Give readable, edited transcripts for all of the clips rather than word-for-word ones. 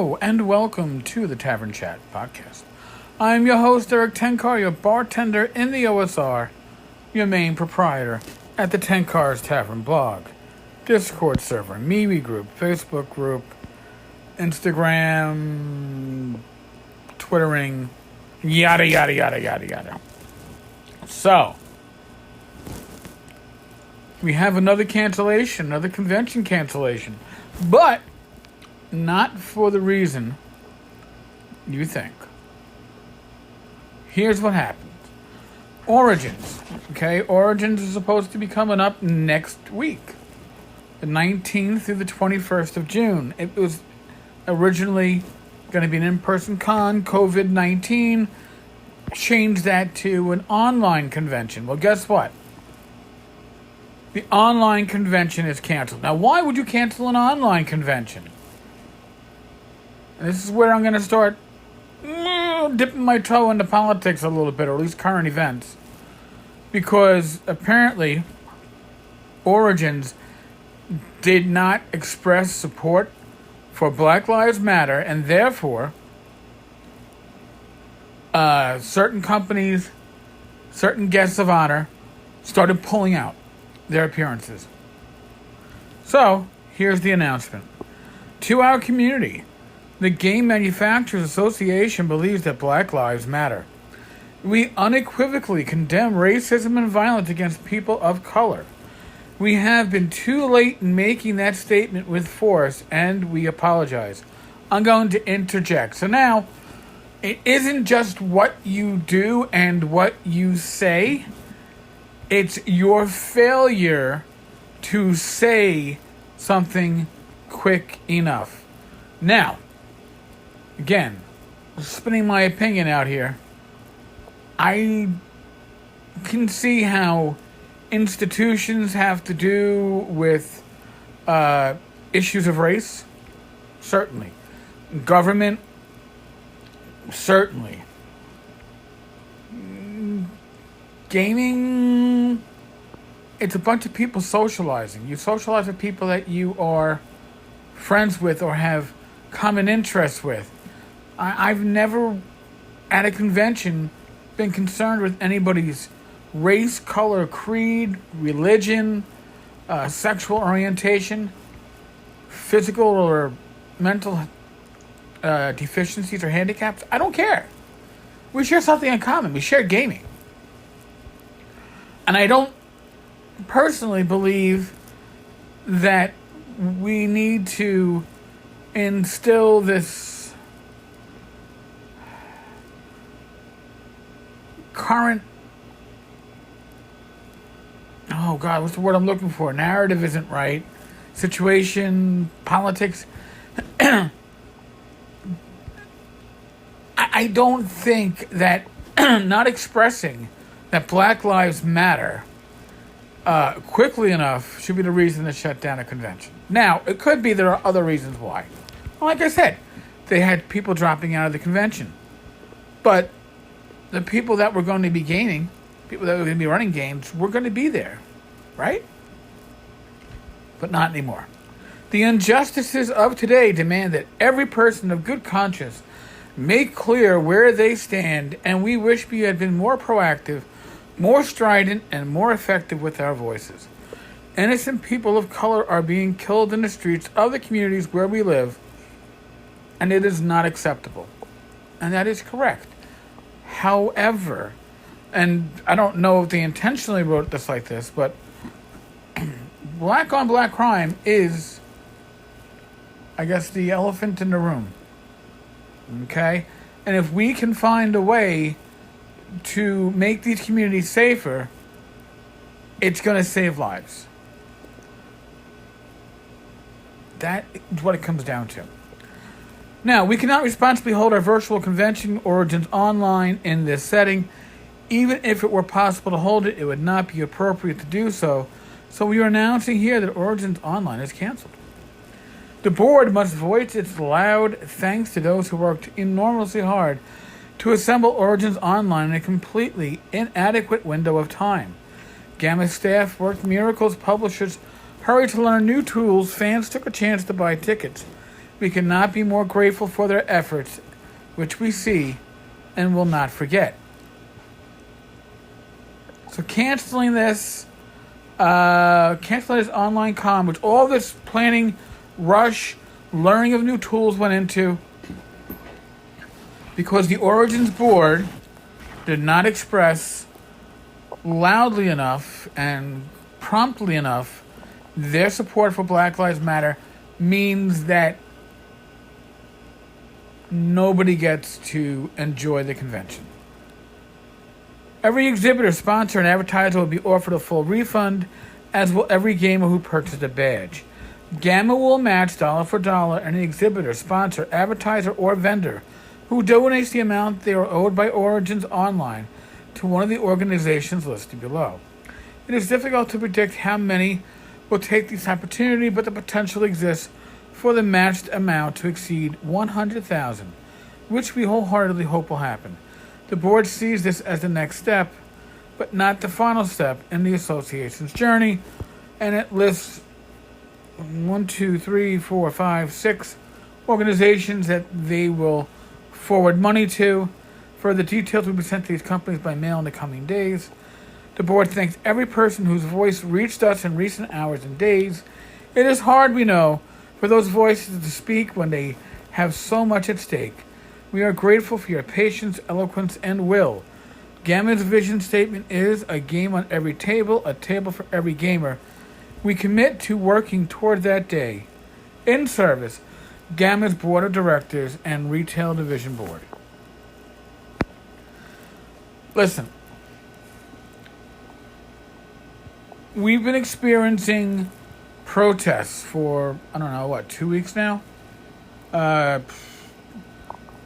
Hello and welcome to the Tavern Chat podcast. I'm your host, Eric Tenkar, your bartender in the OSR, your main proprietor at the Tenkar's Tavern blog, Discord server, MeWe group, Facebook group, Instagram, Twittering, yada, yada, yada, yada, yada. So, we have another cancellation, another convention cancellation, but not for the reason you think. Here's what happened. Origins. Okay, Origins is supposed to be coming up next week. The 19th through the 21st of June. It was originally going to be an in-person con. COVID-19 changed that to an online convention. Well, guess what? The online convention is canceled. Now, why would you cancel an online convention? And this is where I'm going to start dipping my toe into politics a little bit, or at least current events. Because apparently, Origins did not express support for Black Lives Matter, and therefore, certain companies, certain guests of honor, started pulling out their appearances. So, here's the announcement. To our community, the Game Manufacturers Association believes that Black Lives Matter. We unequivocally condemn racism and violence against people of color. We have been too late in making that statement with force, and we apologize. I'm going to interject. So now, it isn't just what you do and what you say. It's your failure to say something quick enough. Now, again, spinning my opinion out here, I can see how institutions have to do with issues of race. Certainly. Government. Certainly. Gaming. It's a bunch of people socializing. You socialize with people that you are friends with or have common interests with. I've never, at a convention, been concerned with anybody's race, color, creed, religion, sexual orientation, physical or mental deficiencies or handicaps. I don't care. We share something in common. We share gaming. And I don't personally believe that we need to instill this current, oh God, what's the word I'm looking for? Narrative isn't right. Situation, politics. I don't think that not expressing that Black Lives Matter quickly enough should be the reason to shut down a convention. Now, it could be there are other reasons why. Like I said, they had people dropping out of the convention. But the people that were going to be gaining, people that were going to be running games, were going to be there, right? But not anymore. The injustices of today demand that every person of good conscience make clear where they stand, and we wish we had been more proactive, more strident, and more effective with our voices. Innocent people of color are being killed in the streets of the communities where we live, and it is not acceptable. And that is correct. However, and I don't know if they intentionally wrote this like this, but black on black crime is, I guess, the elephant in the room. Okay? And if we can find a way to make these communities safer, it's going to save lives. That is what it comes down to. Now, we cannot responsibly hold our virtual convention Origins online in this setting. Even if it were possible to hold it, it would not be appropriate to do so. So we are announcing here that Origins Online is canceled. The board must voice its loud thanks to those who worked enormously hard to assemble Origins Online in a completely inadequate window of time. Gamma staff worked miracles, publishers hurried to learn new tools, fans took a chance to buy tickets. We cannot be more grateful for their efforts, which we see and will not forget. So canceling this online con, which all this planning, rush, learning of new tools went into, because the Origins board did not express loudly enough and promptly enough their support for Black Lives Matter, means that nobody gets to enjoy the convention. Every exhibitor, sponsor, and advertiser will be offered a full refund, as will every gamer who purchased a badge. GAMA will match dollar for dollar any exhibitor, sponsor, advertiser, or vendor who donates the amount they are owed by Origins Online to one of the organizations listed below. It is difficult to predict how many will take this opportunity, but the potential exists for the matched amount to exceed $100,000, which we wholeheartedly hope will happen. The board sees this as the next step, but not the final step in the association's journey, and it lists 6 organizations that they will forward money to. Further details will be sent to these companies by mail in the coming days. The board thanks every person whose voice reached us in recent hours and days. It is hard, we know, for those voices to speak when they have so much at stake. We are grateful for your patience, eloquence, and will. GAMA's vision statement is a game on every table, a table for every gamer. We commit to working toward that day. In service, GAMA's Board of Directors and Retail Division Board. Listen, we've been experiencing protests for, 2 weeks now?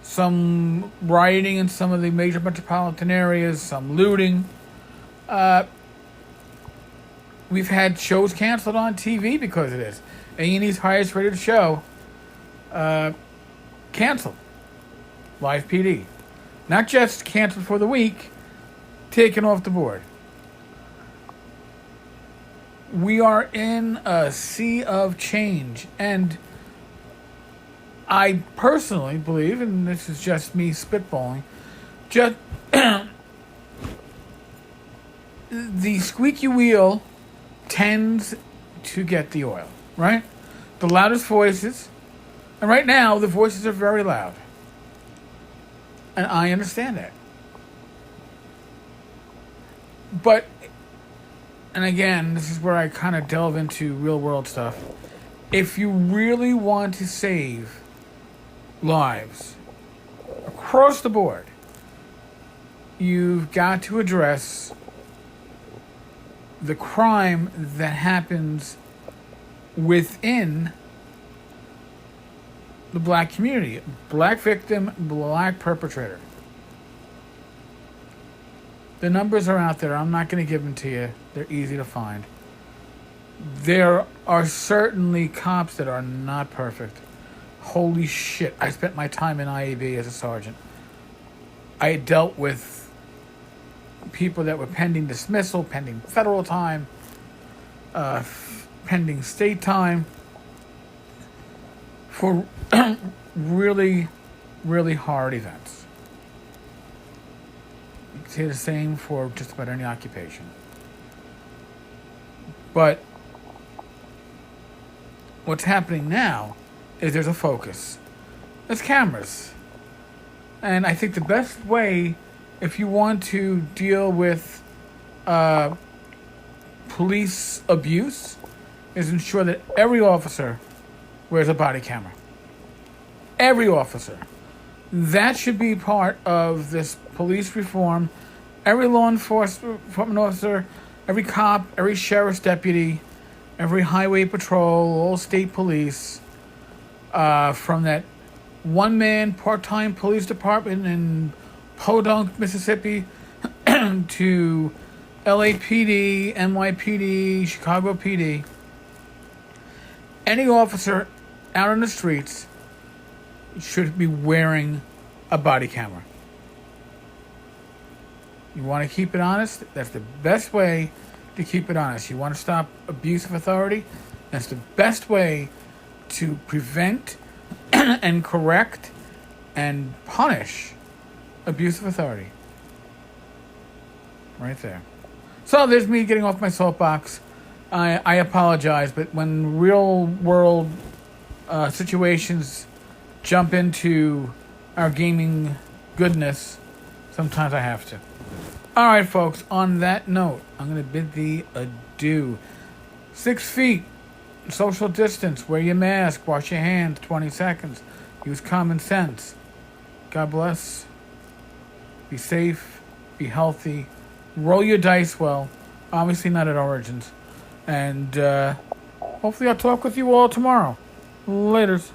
Some rioting in some of the major metropolitan areas, some looting. We've had shows canceled on TV because of this. A&E's highest rated show canceled. Live PD. Not just canceled for the week, taken off the board. We are in a sea of change, and I personally believe, and this is just me spitballing, just the squeaky wheel tends to get the oil, right? The loudest voices, and right now the voices are very loud, and I understand that. But, and again, this is where I kind of delve into real world stuff. If you really want to save lives across the board, you've got to address the crime that happens within the black community. Black victim, black perpetrator. The numbers are out there. I'm not going to give them to you. They're easy to find. There are certainly cops that are not perfect. Holy shit. I spent my time in IAB as a sergeant. I dealt with people that were pending dismissal, pending federal time, pending state time, for really, really hard events. You can say the same for just about any occupation. But what's happening now is there's a focus. There's cameras. And I think the best way, if you want to deal with police abuse, is ensure that every officer wears a body camera. Every officer. That should be part of this police reform. Every law enforcement officer, every cop, every sheriff's deputy, every highway patrol, all state police, from that one-man part-time police department in Podunk, Mississippi, to LAPD, NYPD, Chicago PD. Any officer out on the streets should be wearing a body camera. You want to keep it honest? That's the best way to keep it honest. You want to stop abuse of authority? That's the best way to prevent and correct and punish abuse of authority. Right there. So there's me getting off my soapbox. I apologize, but when real world situations jump into our gaming goodness, sometimes I have to. All right, folks, on that note, I'm going to bid thee adieu. 6 feet, social distance, wear your mask, wash your hands 20 seconds, use common sense. God bless. Be safe, be healthy, roll your dice well, obviously not at Origins. And hopefully I'll talk with you all tomorrow. Laters.